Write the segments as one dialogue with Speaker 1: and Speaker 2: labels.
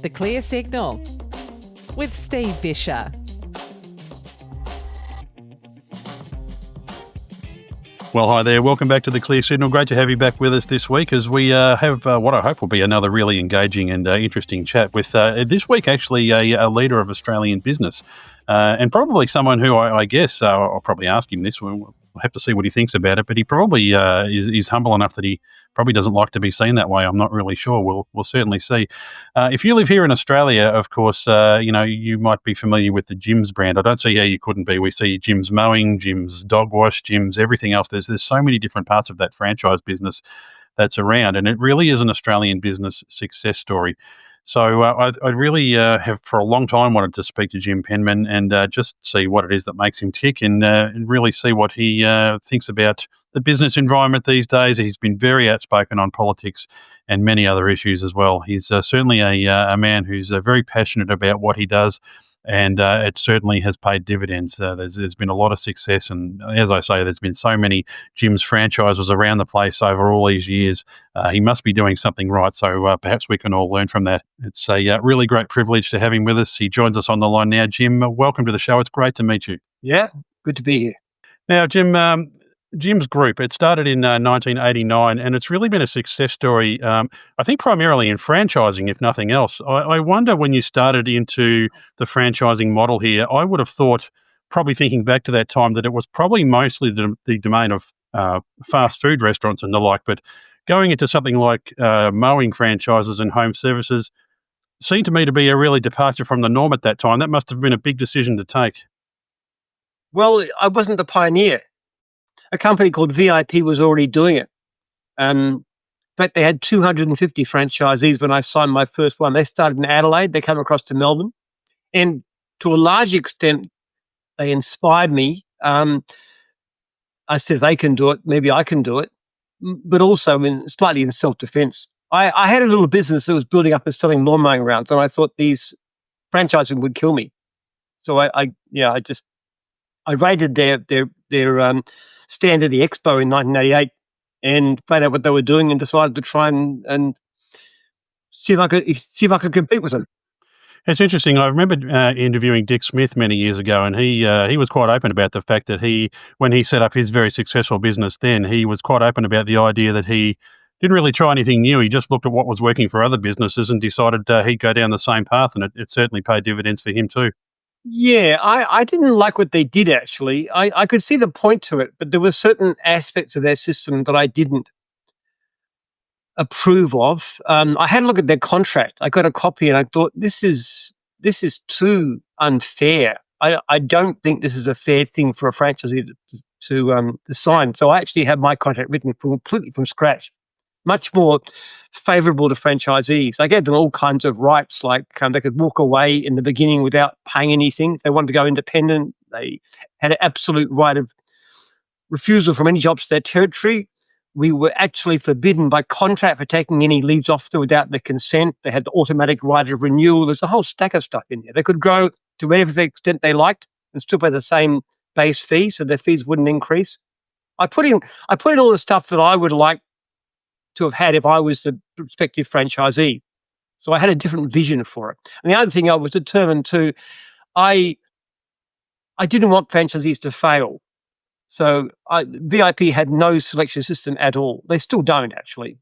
Speaker 1: The Clear Signal with Steve Fisher.
Speaker 2: Well, hi there. Welcome back to The Clear Signal. Great to have you back with us this week as we have what I hope will be another really engaging and interesting chat with this week actually a leader of Australian business and probably someone who I guess I'll probably ask him this. We'll have to see what he thinks about it, but he probably is humble enough that he probably doesn't like to be seen that way. I'm not really sure. We'll certainly see. If you live here in Australia, of course, you might be familiar with the Jim's brand. I don't see how you couldn't be. We see Jim's Mowing, Jim's Dog Wash, Jim's everything else. There's so many different parts of that franchise business that's around, and it really is an Australian business success story. So I really have for a long time wanted to speak to Jim Penman and just see what it is that makes him tick and really see what he thinks about the business environment these days. He's been very outspoken on politics and many other issues as well. He's certainly a man who's very passionate about what he does, and it certainly has paid dividends. There's been a lot of success, and as I say, there's been so many Jim's franchises around the place over all these years. He must be doing something right, so perhaps we can all learn from that. It's a really great privilege to have him with us. He joins us on the line now. Jim, welcome to the show. It's great to meet you.
Speaker 3: Yeah, good to be here.
Speaker 2: Now, Jim, Jim's Group, it started in 1989, and it's really been a success story, I think primarily in franchising, if nothing else. I wonder when you started into the franchising model here, I would have thought, probably thinking back to that time, that it was probably mostly the domain of fast food restaurants and the like, but going into something like mowing franchises and home services seemed to me to be a really departure from the norm at that time. That must have been a big decision to take.
Speaker 3: Well, I wasn't the pioneer. A company called VIP was already doing it. In fact, they had 250 franchisees when I signed my first one. They started in Adelaide. They came across to Melbourne. And to a large extent, they inspired me. I said, if they can do it, maybe I can do it. But also, slightly in self-defense. I had a little business that was building up and selling lawn mowing rounds, and I thought these franchising would kill me. So I raided their stand at the Expo in 1988 and found out what they were doing and decided to try and see if I could compete with them.
Speaker 2: It's interesting. I remember interviewing Dick Smith many years ago, and he was quite open about the fact that when he set up his very successful business then, he was quite open about the idea that he didn't really try anything new. He just looked at what was working for other businesses and decided he'd go down the same path, and it certainly paid dividends for him too.
Speaker 3: Yeah, I didn't like what they did, actually. I could see the point to it, but there were certain aspects of their system that I didn't approve of. I had a look at their contract. I got a copy and I thought, this is too unfair. I don't think this is a fair thing for a franchisee to sign. So I actually had my contract written completely from scratch, much more favourable to franchisees. I gave them all kinds of rights, like they could walk away in the beginning without paying anything. If they wanted to go independent, they had an absolute right of refusal from any jobs to their territory. We were actually forbidden by contract for taking any leads off them without their consent. They had the automatic right of renewal. There's a whole stack of stuff in there. They could grow to whatever extent they liked and still pay the same base fee, so their fees wouldn't increase. I put in all the stuff that I would like to have had if I was the prospective franchisee. So I had a different vision for it. And the other thing I was determined to, I didn't want franchisees to fail. So VIP had no selection system at all. They still don't, actually.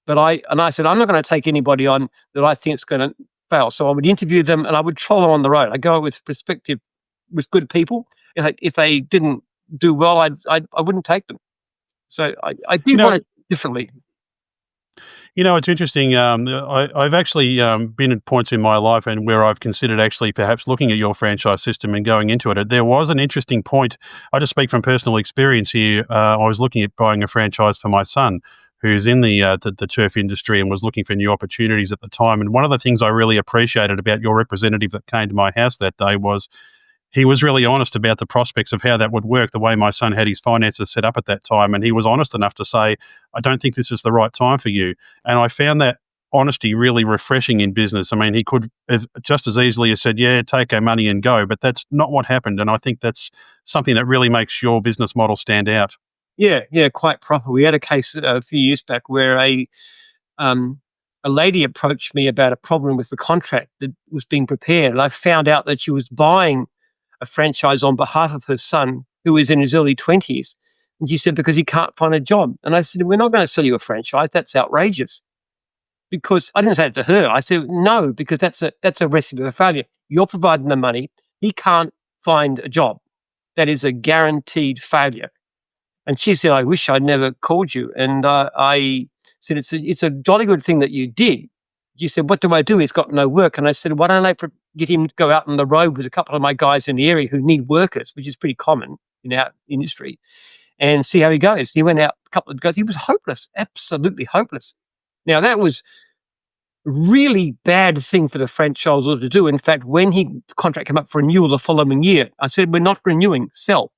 Speaker 3: But I said, I'm not going to take anybody on that I think is going to fail. So I would interview them and I would troll them on the road. I go with good people. If they didn't do well, I wouldn't take them. So I did want it differently.
Speaker 2: You know, it's interesting. I've actually been at points in my life and where I've considered actually perhaps looking at your franchise system and going into it. There was an interesting point. I just speak from personal experience here. I was looking at buying a franchise for my son, who's in the turf industry and was looking for new opportunities at the time. And one of the things I really appreciated about your representative that came to my house that day was he was really honest about the prospects of how that would work, the way my son had his finances set up at that time. And he was honest enough to say, I don't think this is the right time for you. And I found that honesty really refreshing in business. I mean, he could have just as easily have said, yeah, take our money and go. But that's not what happened. And I think that's something that really makes your business model stand out.
Speaker 3: Yeah, quite proper. We had a case a few years back where a a lady approached me about a problem with the contract that was being prepared. And I found out that she was buying a franchise on behalf of her son, who is in his early 20s. And she said, because he can't find a job. And I said, we're not going to sell you a franchise. That's outrageous. Because I didn't say it to her. I said, no, because that's a recipe for failure. You're providing the money. He can't find a job. That is a guaranteed failure. And she said, I wish I'd never called you. And I said, it's a jolly good thing that you did. You said, what do I do? He's got no work. And I said, why don't I get him to go out on the road with a couple of my guys in the area who need workers, which is pretty common in our industry, and see how he goes. He went out a couple of guys. He was hopeless, absolutely hopeless. Now, that was a really bad thing for the franchisor to do. In fact, when the contract came up for renewal the following year, I said, we're not renewing, sell.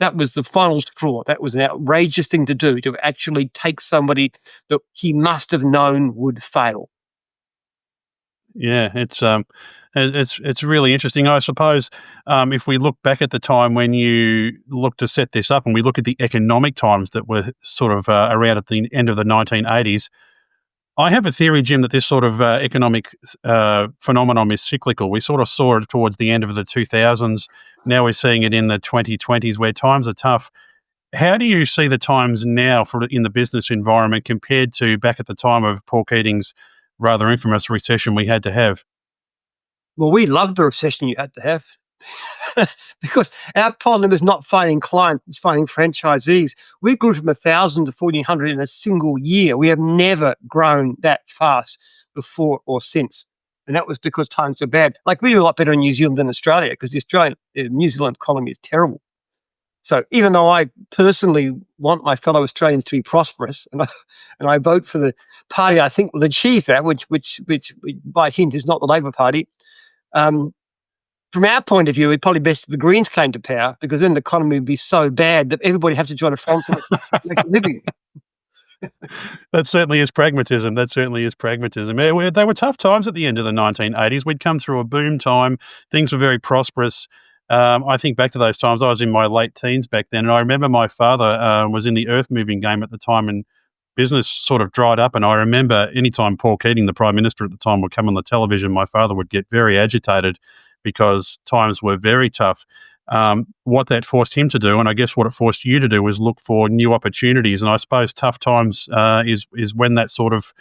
Speaker 3: That was the final straw. That was an outrageous thing to do, to actually take somebody that he must have known would fail.
Speaker 2: Yeah, it's really interesting. I suppose if we look back at the time when you looked to set this up, and we look at the economic times that were sort of around at the end of the 1980s, I have a theory, Jim, that this sort of economic phenomenon is cyclical. We sort of saw it towards the end of the 2000s. Now we're seeing it in the 2020s, where times are tough. How do you see the times now in the business environment compared to back at the time of Paul Keating's rather infamous recession we had to have?
Speaker 3: Well, we loved the recession you had to have because our problem is not finding clients, it's finding franchisees. We grew from 1,000 to 1,400 in a single year. We have never grown that fast before or since. And that was because times are bad. Like, we do a lot better in New Zealand than Australia, because the New Zealand economy is terrible. So even though I personally want my fellow Australians to be prosperous, and I vote for the party I think will achieve that, which by hint is not the Labor Party, from our point of view, it'd probably best if the Greens came to power, because then the economy would be so bad that everybody would have to join a franchise to make a living.
Speaker 2: That certainly is pragmatism. They were tough times at the end of the 1980s. We'd come through a boom time. Things were very prosperous. I think back to those times. I was in my late teens back then, and I remember my father was in the earth-moving game at the time, and business sort of dried up. And I remember anytime Paul Keating, the Prime Minister at the time, would come on the television, my father would get very agitated because times were very tough. What that forced him to do, and I guess what it forced you to do, was look for new opportunities. And I suppose tough times is when that sort of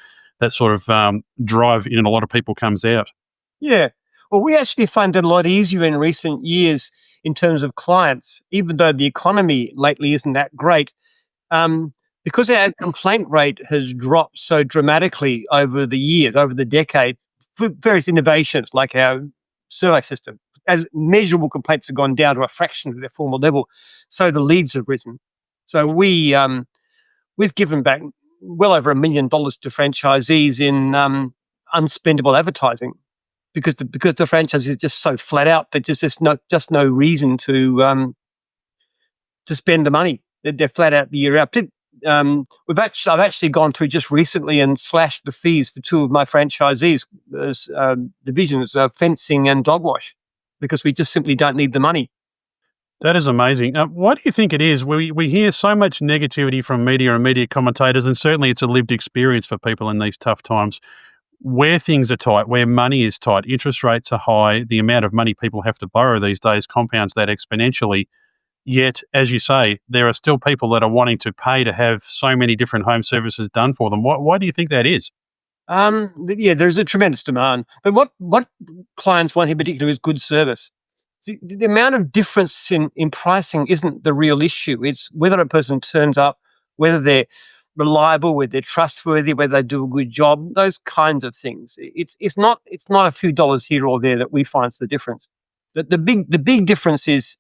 Speaker 2: drive in a lot of people comes out.
Speaker 3: Yeah. Well, we actually find it a lot easier in recent years in terms of clients, even though the economy lately isn't that great. Because our complaint rate has dropped so dramatically over the years, over the decade, for various innovations like our survey system, as measurable complaints have gone down to a fraction of their former level, so the leads have risen. So we've given back well over $1 million to franchisees in unspendable advertising, because the franchisees are just so flat out. There's just no reason to spend the money. They're flat out the year out. I've actually gone through just recently and slashed the fees for two of my franchisees' divisions, fencing and dog wash, because we just simply don't need the money.
Speaker 2: That is amazing. Why do you think it is? We hear so much negativity from media and media commentators, and certainly it's a lived experience for people in these tough times, where things are tight, where money is tight, interest rates are high, the amount of money people have to borrow these days compounds that exponentially. Yet, as you say, there are still people that are wanting to pay to have so many different home services done for them. Why do you think that is?
Speaker 3: Yeah, there's a tremendous demand. But what clients want in particular is good service. See, the amount of difference in pricing isn't the real issue. It's whether a person turns up, whether they're reliable, whether they're trustworthy, whether they do a good job, those kinds of things. It's not a few dollars here or there that we find is the difference. The big difference is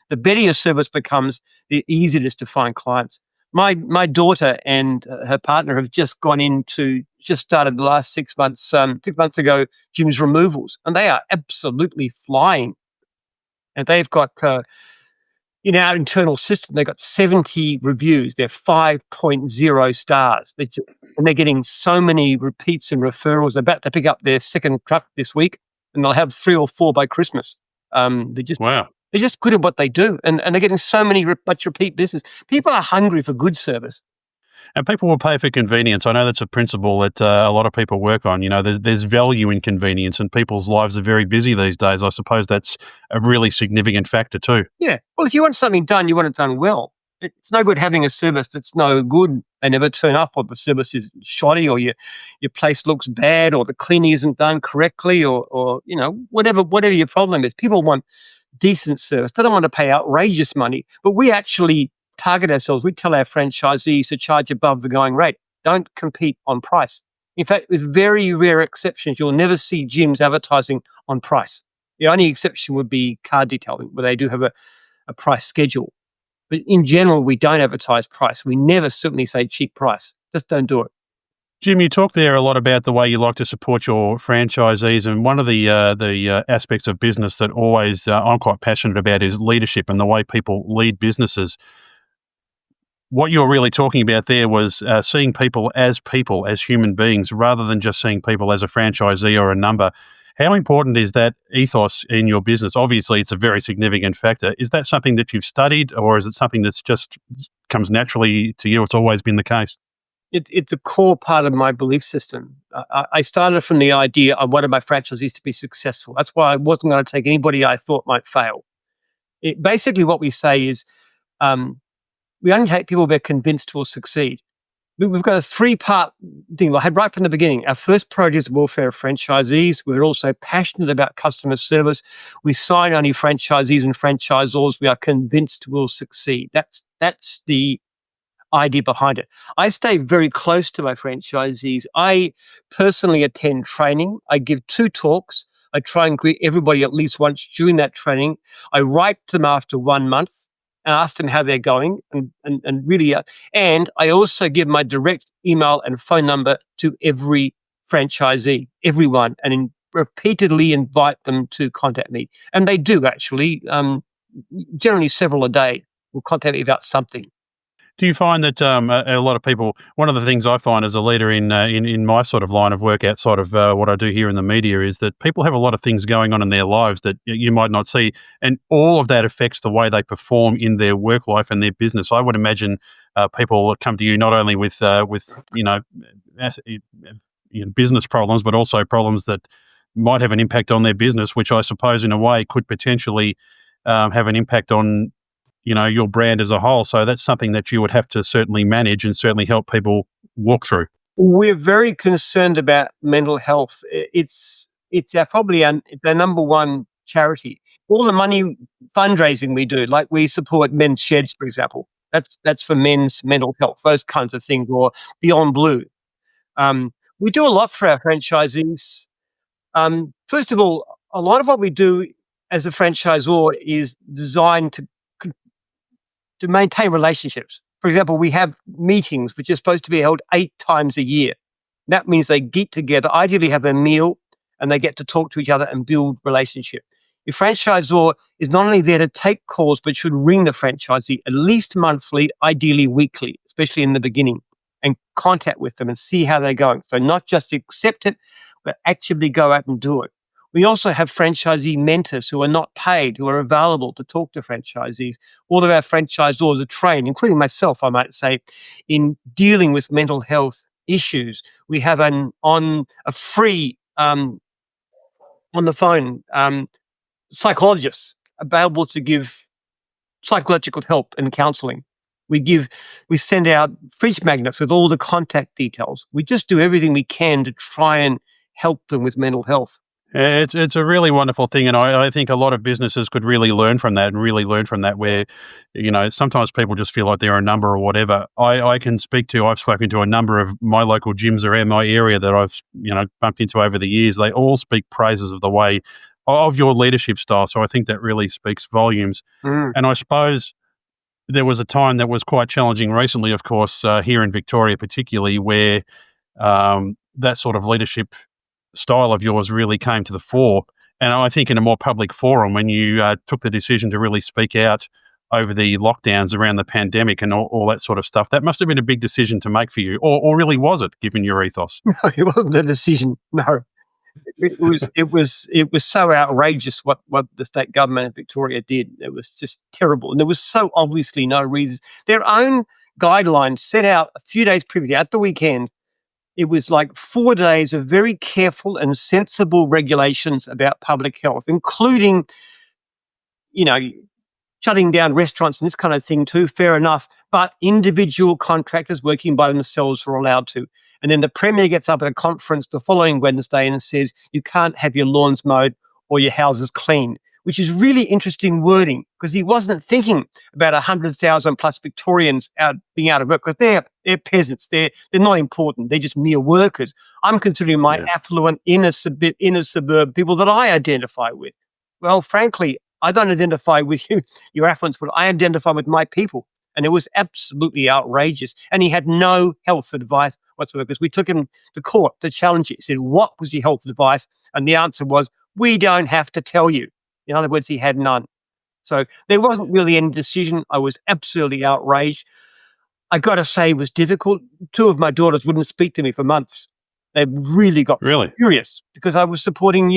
Speaker 3: the better your service becomes, the easier it is to find clients. My daughter and her partner have just started the last 6 months, 6 months ago, Jim's Removals, and they are absolutely flying. And they've got, in our internal system, they've got 70 reviews. They're 5.0 stars. And they're getting so many repeats and referrals. They're about to pick up their second truck this week, and they'll have 3 or 4 by Christmas.
Speaker 2: Wow.
Speaker 3: They're just good at what they do, and they're getting so much repeat business. People are hungry for good service.
Speaker 2: And people will pay for convenience. I know that's a principle that a lot of people work on. You know, there's value in convenience, and people's lives are very busy these days. I suppose that's a really significant factor too.
Speaker 3: Yeah. Well, if you want something done, you want it done well. It's no good having a service that's no good. They never turn up, or the service is shoddy, or your place looks bad, or the cleaning isn't done correctly, or whatever your problem is. People want decent service. They don't want to pay outrageous money. But we actually target ourselves. We tell our franchisees to charge above the going rate. Don't compete on price. In fact, with very rare exceptions, you'll never see gyms advertising on price. The only exception would be car detailing, where they do have a price schedule. But in general, we don't advertise price. We never certainly say cheap price. Just don't do it.
Speaker 2: Jim, you talked there a lot about the way you like to support your franchisees, and one of the aspects of business that always I'm quite passionate about is leadership and the way people lead businesses. What you're really talking about there was seeing people, as human beings, rather than just seeing people as a franchisee or a number. How important is that ethos in your business? Obviously, it's a very significant factor. Is that something that you've studied, or is it something that's just comes naturally to you? It's always been the case.
Speaker 3: It's a core part of my belief system. I started from the idea I wanted my franchisees to be successful. That's why I wasn't going to take anybody I thought might fail. Basically, what we say is we only take people we're convinced will succeed. We've got a 3-part thing I had right from the beginning. Our first priority is the welfare of franchisees. We're also passionate about customer service. We sign only franchisees and franchisors we are convinced will succeed. That's the idea behind it. I stay very close to my franchisees. I personally attend training. I give 2 talks. I try and greet everybody at least once during that training. I write to them after 1 month and ask them how they're going, and really, and I also give my direct email and phone number to every franchisee, everyone, and repeatedly invite them to contact me. And they do actually, generally several a day will contact me about something.
Speaker 2: Do you find that a lot of people? One of the things I find as a leader in my sort of line of work outside of what I do here in the media is that people have a lot of things going on in their lives that you might not see, and all of that affects the way they perform in their work life and their business. I would imagine people come to you not only with business problems, but also problems that might have an impact on their business, which I suppose in a way could potentially have an impact on your brand as a whole. So that's something that you would have to certainly manage and certainly help people walk through.
Speaker 3: We're very concerned about mental health. It's probably the number one charity. All the money fundraising we do, like we support Men's Sheds, for example. That's for men's mental health, those kinds of things, or Beyond Blue. We do a lot for our franchisees. First of all, a lot of what we do as a franchisor is designed to maintain relationships. For example, we have meetings which are supposed to be held 8 times a year. That means they get together, ideally have a meal, and they get to talk to each other and build relationship. The franchisor is not only there to take calls, but should ring the franchisee at least monthly, ideally weekly, especially in the beginning, and contact with them and see how they're going. So not just accept it, but actively go out and do it. We also have franchisee mentors who are not paid, who are available to talk to franchisees. All of our franchisors are trained, including myself, I might say, in dealing with mental health issues. We have a free, on the phone, psychologists available to give psychological help and counselling. We send out fridge magnets with all the contact details. We just do everything we can to try and help them with mental health.
Speaker 2: It's a really wonderful thing, and I think a lot of businesses could really learn from that where, sometimes people just feel like they're a number or whatever. I've spoken to a number of my local gyms around my area that I've, bumped into over the years. They all speak praises of the way of your leadership style. So I think that really speaks volumes. And I suppose there was a time that was quite challenging recently, of course, here in Victoria particularly, where that sort of leadership style of yours really came to the fore. And I think in a more public forum, when you took the decision to really speak out over the lockdowns around the pandemic and all that sort of stuff, that must have been a big decision to make for you. Or really was it, given your ethos?
Speaker 3: No, it wasn't a decision. No. It was so outrageous what the state government of Victoria did. It was just terrible. And there was so obviously no reason. Their own guidelines set out a few days previously at the weekend. It was like 4 days of very careful and sensible regulations about public health, including, shutting down restaurants and this kind of thing too, fair enough. But individual contractors working by themselves were allowed to. And then the Premier gets up at a conference the following Wednesday and says, you can't have your lawns mowed or your houses cleaned, which is really interesting wording because he wasn't thinking about 100,000 plus Victorians being out of work because they're peasants. They're not important. They're just mere workers. I'm considering my affluent inner suburb people that I identify with. Well, frankly, I don't identify with your affluence, but I identify with my people. And it was absolutely outrageous. And he had no health advice whatsoever because we took him to court to challenge it. He said, what was your health advice? And the answer was, we don't have to tell you. In other words, he had none. So there wasn't really any decision. I was absolutely outraged. I got to say it was difficult. 2 of my daughters wouldn't speak to me for months. They really got furious because I was supporting,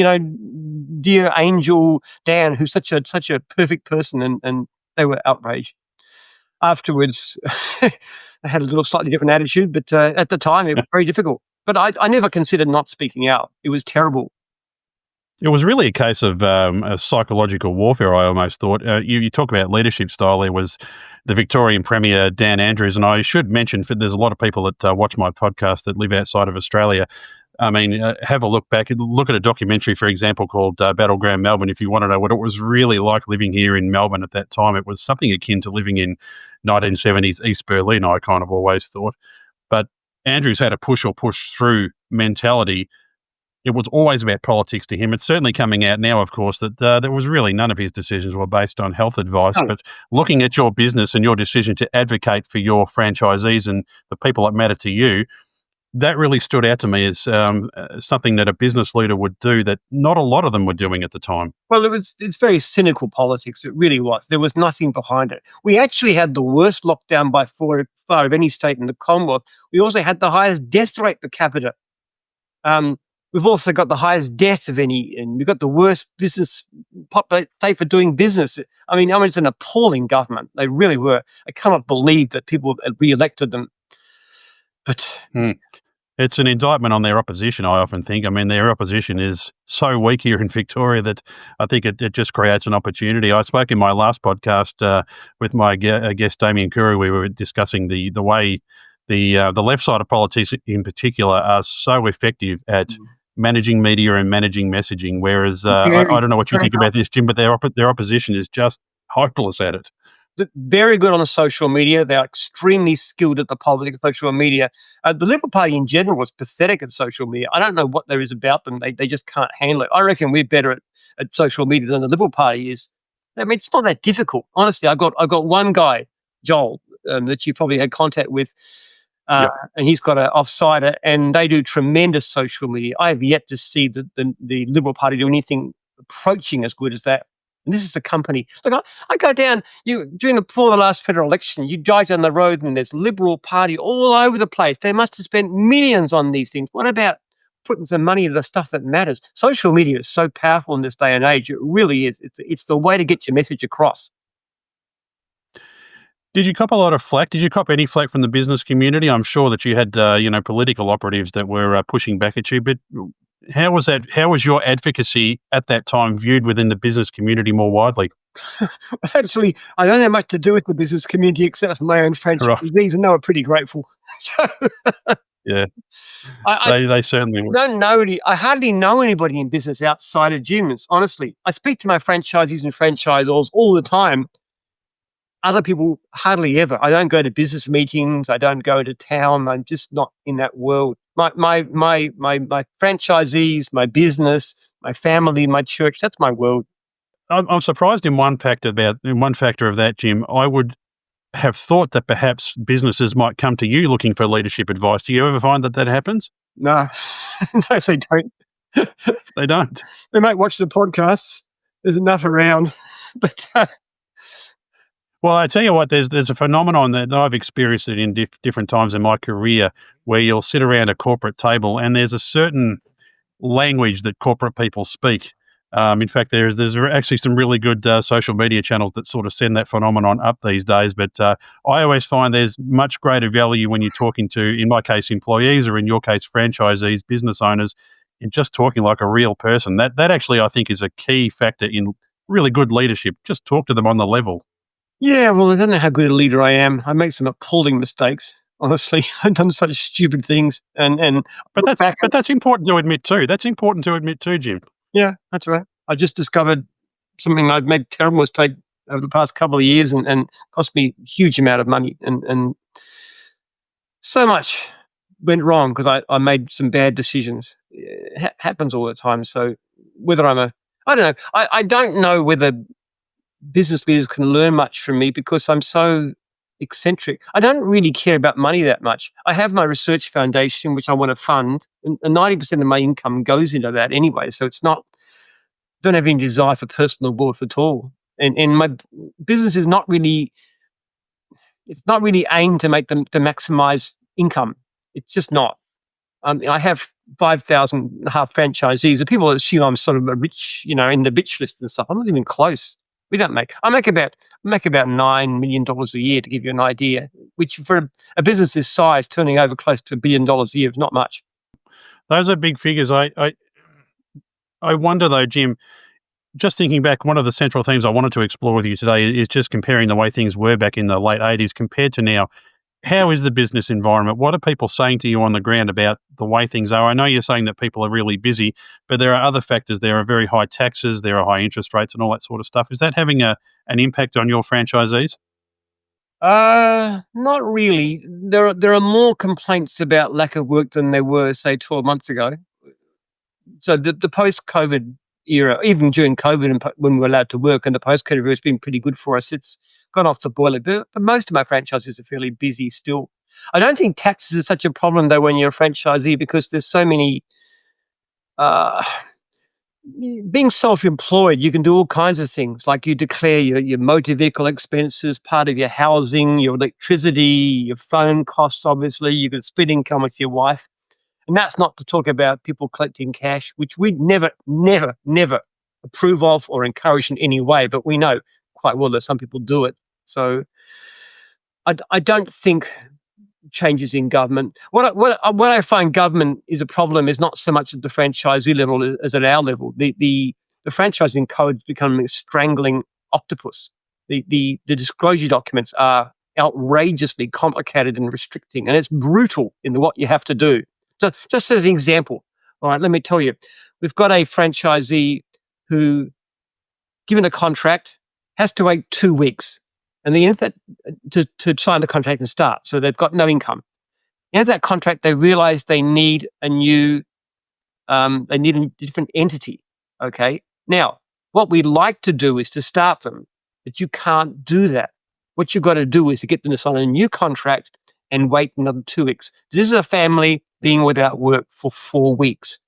Speaker 3: dear Angel Dan, who's such a perfect person, and they were outraged. Afterwards, I had a little slightly different attitude, but at the time it was very difficult. But I never considered not speaking out. It was terrible.
Speaker 2: It was really a case of a psychological warfare, I almost thought. You talk about leadership style. There was the Victorian Premier, Dan Andrews, and I should mention, there's a lot of people that watch my podcast that live outside of Australia. I mean, have a look back. Look at a documentary, for example, called Battleground Melbourne, if you want to know what it was really like living here in Melbourne at that time. It was something akin to living in 1970s East Berlin, I kind of always thought. But Andrews had a push or push through mentality. It was always about politics to him. It's certainly coming out now, of course, that there was really none of his decisions were based on health advice.
Speaker 3: No.
Speaker 2: But looking at your business and your decision to advocate for your franchisees and the people that matter to you, that really stood out to me as something that a business leader would do that not a lot of them were doing at the time.
Speaker 3: Well, it's very cynical politics. It really was. There was nothing behind it. We actually had the worst lockdown by far of any state in the Commonwealth. We also had the highest death rate per capita. We've also got the highest debt of any, and we've got the worst business state for doing business. I mean, it's an appalling government. They really were. I cannot believe that people had re-elected them. But
Speaker 2: it's an indictment on their opposition, I often think. I mean, their opposition is so weak here in Victoria that I think it just creates an opportunity. I spoke in my last podcast with my guest, Damien Kuru. We were discussing the way the left side of politics in particular are so effective at managing media and managing messaging, whereas I don't know what you think about this, Jim, but their opposition is just hopeless at it.
Speaker 3: Very good on the social media. They're extremely skilled at the politics of social media. The Liberal Party in general was pathetic at social media. I don't know what there is about them. They just can't handle it. I reckon we're better at social media than the Liberal Party is. I mean, it's not that difficult. Honestly, I've got one guy, Joel, that you probably had contact with, and he's got an offsider, and they do tremendous social media. I have yet to see the Liberal Party do anything approaching as good as that. And this is a company. Look, I go down before the last federal election. You drive down the road and there's Liberal Party all over the place. They must have spent millions on these things. What about putting some money into the stuff that matters? Social media is so powerful in this day and age. It really is. It's the way to get your message across.
Speaker 2: Did you cop a lot of flack? Did you cop any flack from the business community? I'm sure that you had, political operatives that were pushing back at you, but how was that? How was your advocacy at that time viewed within the business community more widely?
Speaker 3: Actually, I don't have much to do with the business community except for my own franchisees, and they were pretty grateful.
Speaker 2: Yeah, they certainly were.
Speaker 3: I hardly know anybody in business outside of gyms, honestly. I speak to my franchisees and franchisors all the time. Other people, hardly ever. I don't go to business meetings. I don't go to town. I'm just not in that world. My franchisees, my business, my family, my church, that's my world.
Speaker 2: I'm surprised in one factor of that, Jim. I would have thought that perhaps businesses might come to you looking for leadership advice. Do you ever find that happens?
Speaker 3: No, no, they don't.
Speaker 2: They don't.
Speaker 3: They might watch the podcasts. There's enough around, but.
Speaker 2: Well, I tell you what, there's a phenomenon that I've experienced it in different times in my career where you'll sit around a corporate table and there's a certain language that corporate people speak In fact, there's actually some really good social media channels that sort of send that phenomenon up these days. But I always find there's much greater value when you're talking to, in my case, employees, or in your case, franchisees, business owners, in just talking like a real person. That actually, I think, is a key factor in really good leadership. Just talk to them on the level.
Speaker 3: Yeah, well, I don't know how good a leader I am. I make some appalling mistakes. Honestly, I've done such stupid things, and
Speaker 2: But
Speaker 3: look back.
Speaker 2: that's important to admit too. That's important to admit too, Jim.
Speaker 3: Yeah, that's right. I just discovered something I'd made a terrible mistake over the past couple of years, and cost me a huge amount of money, and so much went wrong because I made some bad decisions. It happens all the time. So whether I don't know. I don't know whether business leaders can learn much from me because I'm so eccentric. I don't really care about money that much. I have my research foundation, which I want to fund, and 90% of my income goes into that anyway. So it's not, don't have any desire for personal wealth at all. And my business is not really, it's not really aimed to make them to maximize income. It's just not. I have 5,500 franchisees. The people assume I'm sort of a rich, in the rich list and stuff. I'm not even close. We don't make. I make about $9 million a year, to give you an idea. Which for a business this size, turning over close to $1 billion a year is not much.
Speaker 2: Those are big figures. I wonder though, Jim. Just thinking back, one of the central themes I wanted to explore with you today is just comparing the way things were back in the late 80s compared to now. How is the business environment? What are people saying to you on the ground about the way things are? I know you're saying that people are really busy, but there are other factors. There are very high taxes, there are high interest rates and all that sort of stuff. Is that having an impact on your franchisees?
Speaker 3: Not really. There are more complaints about lack of work than there were, say, 12 months ago. So the post-COVID era, even during COVID and when we were allowed to work, and the post-COVID era has been pretty good for us. It's gone off the boiler, but most of my franchises are fairly busy still. I don't think taxes is such a problem though when you're a franchisee because there's so many. Uh, Being self-employed, you can do all kinds of things, like you declare your motor vehicle expenses, part of your housing, your electricity, your phone costs. Obviously, you can split income with your wife. And that's not to talk about people collecting cash, which we never, never, never approve of or encourage in any way. But we know quite well that some people do it. So I don't think changes in government. What I find government is a problem is not so much at the franchisee level as at our level. The franchising code is becoming a strangling octopus. The disclosure documents are outrageously complicated and restricting, and it's brutal in what you have to do. So just as an example, all right, let me tell you, we've got a franchisee who, given a contract, has to wait 2 weeks, and the end of that to sign the contract and start. So they've got no income. In that contract, they realize they need a different entity. Okay. Now, what we'd like to do is to start them, but you can't do that. What you've got to do is to get them to sign a new contract and wait another 2 weeks. This is a family being without work for 4 weeks.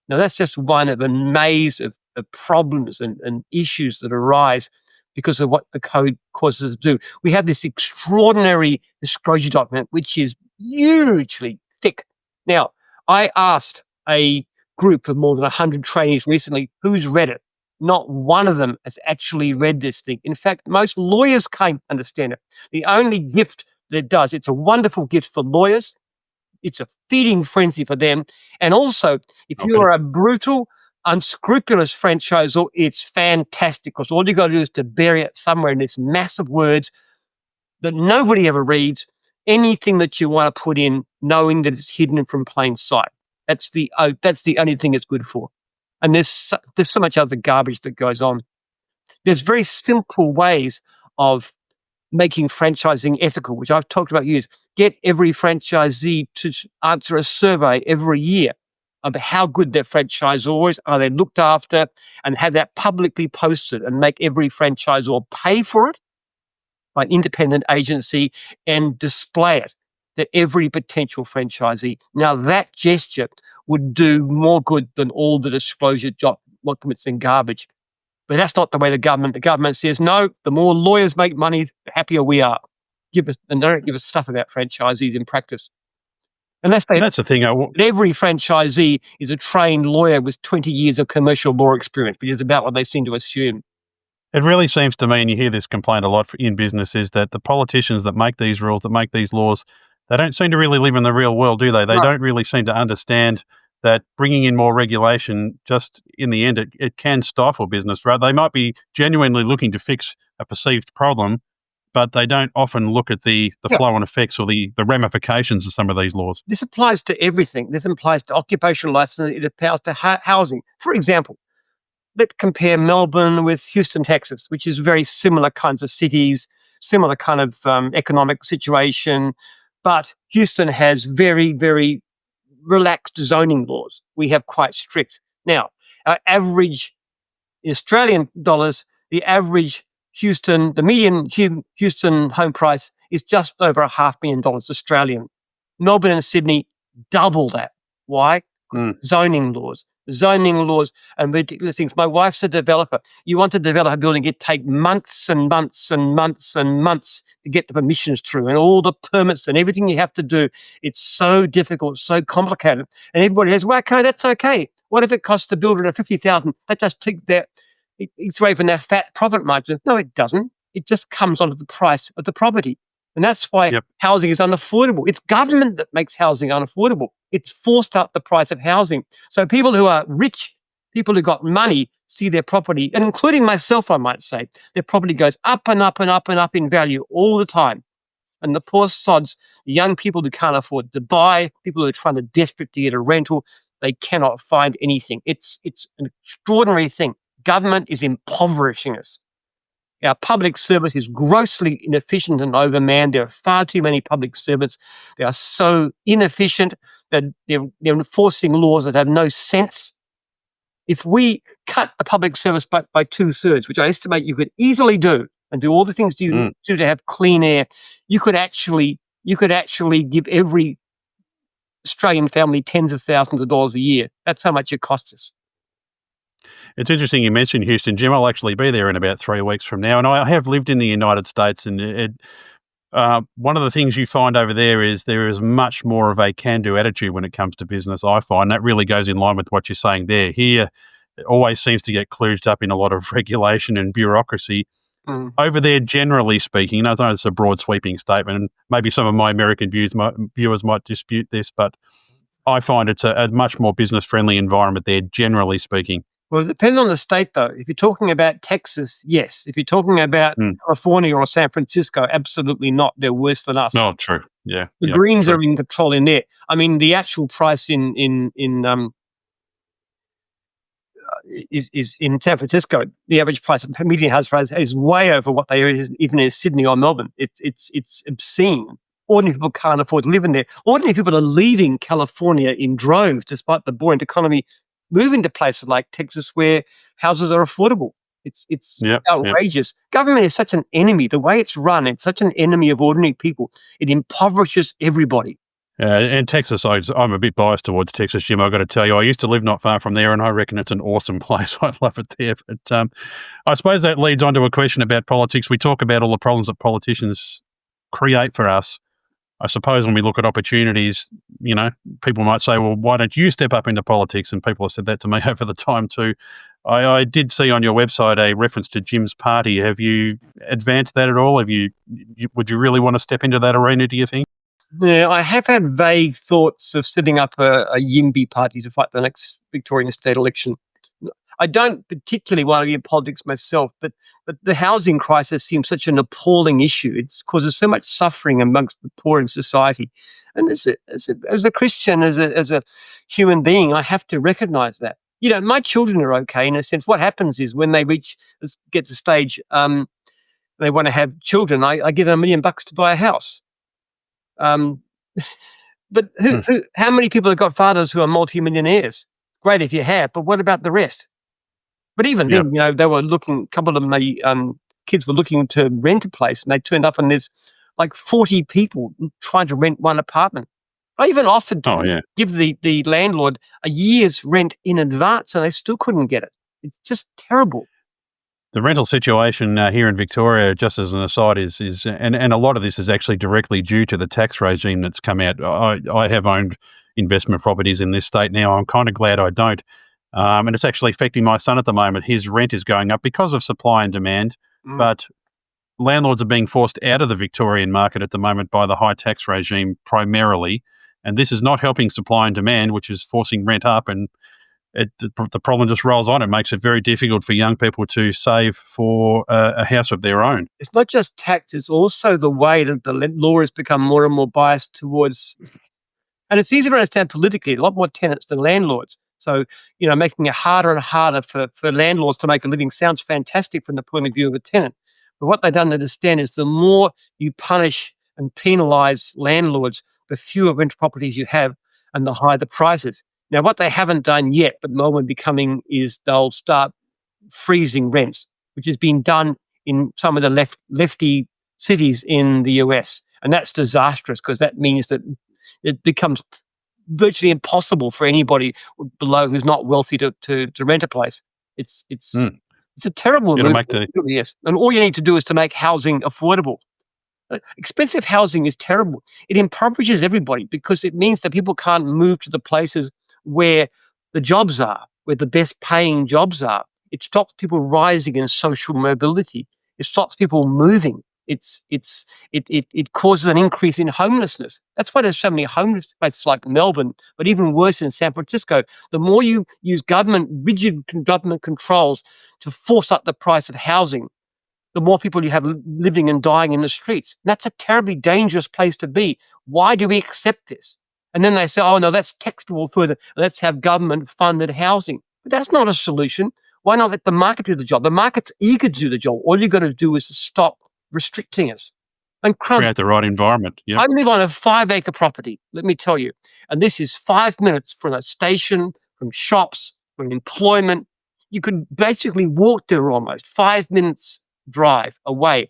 Speaker 3: Now, that's just one of a maze of problems and issues that arise because of what the code causes us to do. We have this extraordinary disclosure document, which is hugely thick. Now, I asked a group of more than 100 trainees recently who's read it. Not one of them has actually read this thing. In fact, most lawyers can't understand it. The only gift that it does, it's a wonderful gift for lawyers. It's a feeding frenzy for them. And also, if you are a brutal, unscrupulous franchisor, it's fantastic because all you got to do is to bury it somewhere in this mass of words that nobody ever reads. Anything that you want to put in, knowing that it's hidden from plain sight. That's the only thing it's good for. And there's so much other garbage that goes on. There's very simple ways of making franchising ethical, which I've talked about years. Get every franchisee to answer a survey every year about how good their franchisor is, are they looked after, and have that publicly posted and make every franchisor pay for it by an independent agency and display it to every potential franchisee. Now, that gesture would do more good than all the disclosure documents and garbage. But that's not the way the government says, no, the more lawyers make money, the happier we are. And they don't give us stuff about franchisees in practice. Unless
Speaker 2: And that's the thing.
Speaker 3: every franchisee is a trained lawyer with 20 years of commercial law experience, which is about what they seem to assume.
Speaker 2: It really seems to me, and you hear this complaint a lot in business, is that the politicians that make these rules, that make these laws, they don't seem to really live in the real world, do they? They
Speaker 3: No.
Speaker 2: don't really seem to understand that bringing in more regulation, just in the end, it can stifle business. Right? They might be genuinely looking to fix a perceived problem, but they don't often look at the
Speaker 3: Yeah.
Speaker 2: flow-on effects or the ramifications of some of these laws.
Speaker 3: This applies to everything. This applies to occupational license. It applies to housing. For example, let's compare Melbourne with Houston, Texas, which is very similar kinds of cities, similar kind of economic situation. But Houston has very, very relaxed zoning laws. We have quite strict. Now, our average in Australian dollars, the average Houston, the median Houston home price is just over $500,000 Australian. Melbourne and Sydney, double that. Why? Zoning laws and ridiculous things. My wife's a developer. You want to develop a building, it takes months and months and months and months to get the permissions through and all the permits and everything you have to do. It's so difficult, so complicated. And everybody says, well, okay, that's okay. What if it costs the builder $50,000? That just take that. It's away from their fat profit margin. No, it doesn't. It just comes onto the price of the property. And that's why housing is unaffordable. It's government that makes housing unaffordable. It's forced up the price of housing. So people who are rich, people who got money, see their property, and including myself, I might say, their property goes up and up and up and up in value all the time. And the poor sods, the young people who can't afford to buy, people who are trying to desperate to get a rental, they cannot find anything. It's an extraordinary thing. Government is impoverishing us. Our public service is grossly inefficient and overmanned. There are far too many public servants. They are so inefficient that they're enforcing laws that have no sense. If we cut the public service by 2/3, which I estimate you could easily do, and do all the things you need to do to have clean air, you could actually give every Australian family tens of thousands of dollars a year. That's how much it costs us.
Speaker 2: It's interesting you mentioned Houston, Jim. I'll actually be there in about 3 weeks from now. And I have lived in the United States, and one of the things you find over there is much more of a can-do attitude when it comes to business, I find. That really goes in line with what you're saying there. Here, it always seems to get kludged up in a lot of regulation and bureaucracy. Over there, generally speaking, I know it's a broad sweeping statement, and maybe some of my American viewers might dispute this, but I find it's a much more business-friendly environment there, generally speaking.
Speaker 3: Well, it depends on the state, though. If you're talking about Texas, yes. If you're talking about California or San Francisco, absolutely not. They're worse than us.
Speaker 2: No, true. Yeah.
Speaker 3: The Greens are in control in there. I mean, the actual price is in San Francisco. The average price, median house price, is way over what they are even in Sydney or Melbourne. It's obscene. Ordinary people can't afford to live in there. Ordinary people are leaving California in droves, despite the buoyant economy, moving to places like Texas where houses are affordable. It's outrageous. Government is such an enemy. The way it's run, it's such an enemy of ordinary people. It impoverishes everybody.
Speaker 2: And Texas, I'm a bit biased towards Texas, Jim. I've got to tell you, I used to live not far from there, and I reckon it's an awesome place. I love it there. But I suppose that leads on to a question about politics. We talk about all the problems that politicians create for us. I suppose when we look at opportunities, people might say, well, why don't you step up into politics? And people have said that to me over the time too. I did see on your website a reference to Jim's party. Have you advanced that at all? Would you really want to step into that arena, do you think?
Speaker 3: Yeah, I have had vague thoughts of setting up a Yimby party to fight the next Victorian state election. I don't particularly want to be in politics myself, but the housing crisis seems such an appalling issue. It causes so much suffering amongst the poor in society. And as a Christian, as a human being, I have to recognize that. My children are okay in a sense. What happens is when they get to stage, they want to have children, I give them $1 million to buy a house. But how many people have got fathers who are multimillionaires? Great if you have, but what about the rest? But even then, they were looking, a couple of my kids were looking to rent a place, and they turned up and there's like 40 people trying to rent one apartment. I even offered to give the landlord a year's rent in advance, and they still couldn't get it. It's just terrible.
Speaker 2: The rental situation here in Victoria, just as an aside, and a lot of this is actually directly due to the tax regime that's come out. I have owned investment properties in this state now. I'm kind of glad I don't. And it's actually affecting my son at the moment. His rent is going up because of supply and demand, but landlords are being forced out of the Victorian market at the moment by the high tax regime primarily. And this is not helping supply and demand, which is forcing rent up, and the problem just rolls on. It makes it very difficult for young people to save for a house of their own.
Speaker 3: It's not just tax, it's also the way that the law has become more and more biased towards, and it's easier to understand politically, a lot more tenants than landlords. So, making it harder and harder for landlords to make a living sounds fantastic from the point of view of a tenant. But what they don't understand is the more you punish and penalise landlords, the fewer rental properties you have and the higher the prices. Now, what they haven't done yet, but Melbourne becoming, is they'll start freezing rents, which has been done in some of the lefty cities in the US. And that's disastrous because that means that it becomes virtually impossible for anybody below who's not wealthy to rent a place. It's a terrible move. Yes. And all you need to do is to make housing affordable. Expensive housing is terrible. It impoverishes everybody because it means that people can't move to the places where the jobs are, where the best paying jobs are. It stops people rising in social mobility. It stops people moving. It causes an increase in homelessness. That's why there's so many homeless places like Melbourne, but even worse in San Francisco. The more you use rigid government controls to force up the price of housing, the more people you have living and dying in the streets. And that's a terribly dangerous place to be. Why do we accept this? And then they say, oh, no, let's tax people further. Let's have government-funded housing. But that's not a solution. Why not let the market do the job? The market's eager to do the job. All you've got to do is to stop restricting us. And
Speaker 2: create the right environment. Yep.
Speaker 3: I live on a 5-acre property, let me tell you. And this is 5 minutes from a station, from shops, from employment. You could basically walk there almost, 5 minutes drive away.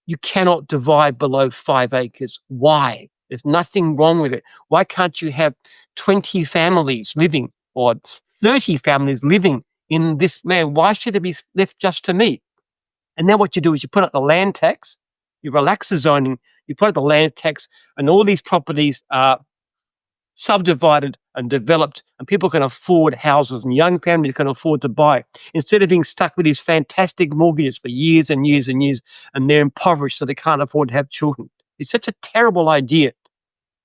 Speaker 3: You cannot divide below 5 acres. Why? There's nothing wrong with it. Why can't you have 20 families living or 30 families living in this land? Why should it be left just to me? And then what you do is you put up the land tax, you relax the zoning, you put up the land tax, and all these properties are subdivided and developed, and people can afford houses, and young families can afford to buy, instead of being stuck with these fantastic mortgages for years and years and years, and they're impoverished so they can't afford to have children. It's such a terrible idea.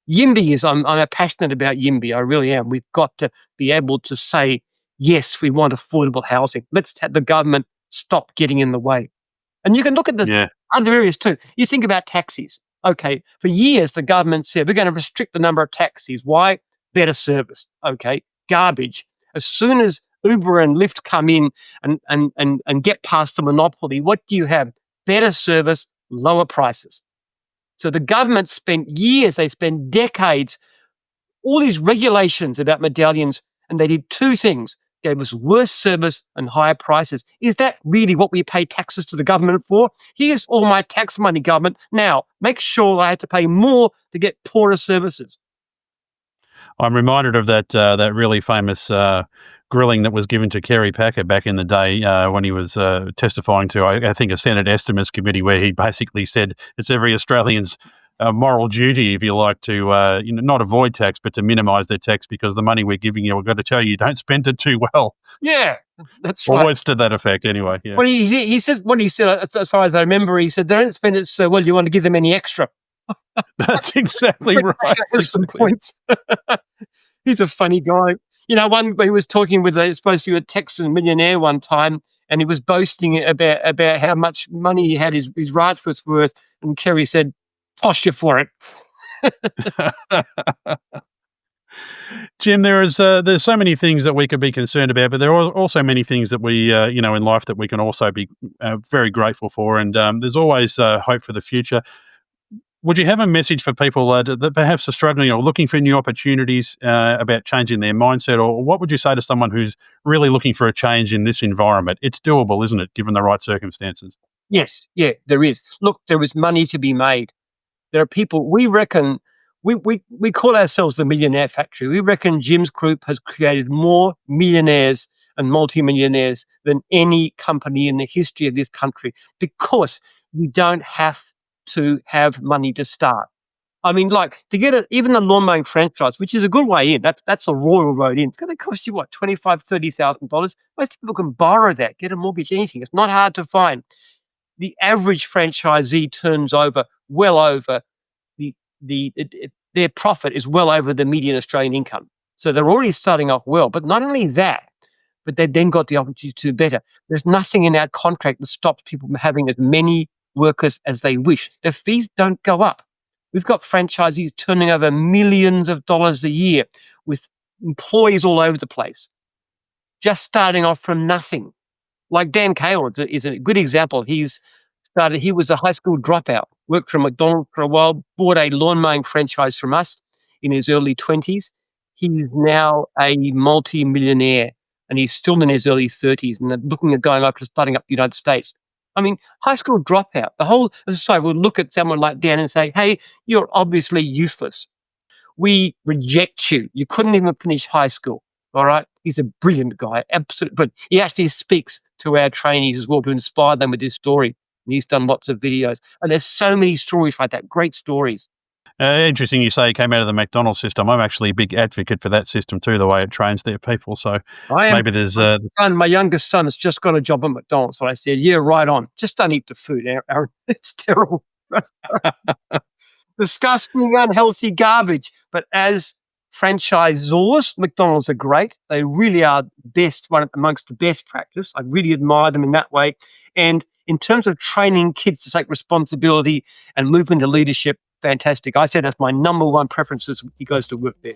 Speaker 3: YIMBY I'm passionate about YIMBY. I really am. We've got to be able to say, yes, we want affordable housing. Let's have the government stop getting in the way. And you can look at the other areas too. You think about taxis. Okay, for years the government said we're going to restrict the number of taxis. Why? Better service. Okay, garbage. As soon as Uber and Lyft come in and get past the monopoly, what do you have? Better service, lower prices. So the government spent years, they spent decades, all these regulations about medallions, and they did two things. Gave us worse service and higher prices. Is that really what we pay taxes to the government for? Here's all my tax money, government. Now, make sure I have to pay more to get poorer services.
Speaker 2: I'm reminded of that really famous grilling that was given to Kerry Packer back in the day when he was testifying to, I think, a Senate Estimates Committee, where he basically said it's every Australian's moral duty, if you like, to not avoid tax, but to minimise their tax, because the money we're giving you, we've got to tell you, don't spend it too well.
Speaker 3: Yeah, that's right.
Speaker 2: Or words to that effect, anyway. Yeah.
Speaker 3: Well, he said, what he said, as far as I remember, he said, don't spend it so well, you want to give them any extra.
Speaker 2: That's exactly right.
Speaker 3: Some points. He's a funny guy. He was talking with supposed to be a Texan millionaire one time, and he was boasting about how much money he had, his ranch was worth, and Kerry said, toss you for it.
Speaker 2: Jim, there's so many things that we could be concerned about, but there are also many things that we, in life that we can also be very grateful for, and there's always hope for the future. Would you have a message for people that perhaps are struggling or looking for new opportunities about changing their mindset, or what would you say to someone who's really looking for a change in this environment? It's doable, isn't it, given the right circumstances?
Speaker 3: Yes, yeah, there is. Look, there is money to be made. There are people, we reckon, we call ourselves the Millionaire Factory. We reckon Jim's group has created more millionaires and multimillionaires than any company in the history of this country, because you don't have to have money to start. I mean, like, to get even a lawn mowing franchise, which is a good way in, that's a royal road in, it's going to cost you, what, $25,000, $30,000? Most people can borrow that, get a mortgage, anything. It's not hard to find. The average franchisee turns over well over their profit is well over the median Australian income. So they're already starting off well. But not only that, but they've then got the opportunity to do better. There's nothing in our contract that stops people from having as many workers as they wish. Their fees don't go up. We've got franchisees turning over millions of dollars a year with employees all over the place, just starting off from nothing. Like Dan Cale is a good example. He was a high school dropout, worked for McDonald's for a while, bought a lawn mowing franchise from us in his early 20s. He's now a multi-millionaire, and he's still in his early 30s and looking at going after starting up the United States. I mean, high school dropout, the whole society will look at someone like Dan and say, hey, you're obviously useless. We reject you. You couldn't even finish high school. All right. He's a brilliant guy. Absolutely. But he actually speaks to our trainees as well to inspire them with his story. And he's done lots of videos. And there's so many stories like that. Great stories.
Speaker 2: Interesting you say he came out of the McDonald's system. I'm actually a big advocate for that system too, the way it trains their people. So maybe there's...
Speaker 3: my youngest son has just got a job at McDonald's. So I said, yeah, right on. Just don't eat the food, Aaron. It's terrible. Disgusting, unhealthy garbage. But as franchisors, McDonald's are great. They really are one amongst the best practice. I really admire them in that way. And in terms of training kids to take responsibility and move into leadership, fantastic. I said that's my number one preference as he goes to work there.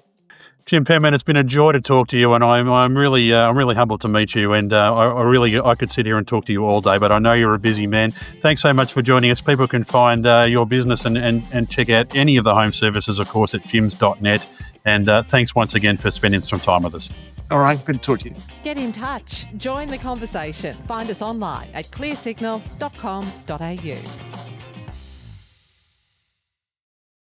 Speaker 2: Jim Penman, it's been a joy to talk to you, and I'm really humbled to meet you. And I could sit here and talk to you all day, but I know you're a busy man. Thanks so much for joining us. People can find your business and check out any of the home services, of course, at jims.net. And thanks once again for spending some time with us.
Speaker 3: All right, good to talk to you.
Speaker 1: Get in touch. Join the conversation. Find us online at clearsignal.com.au.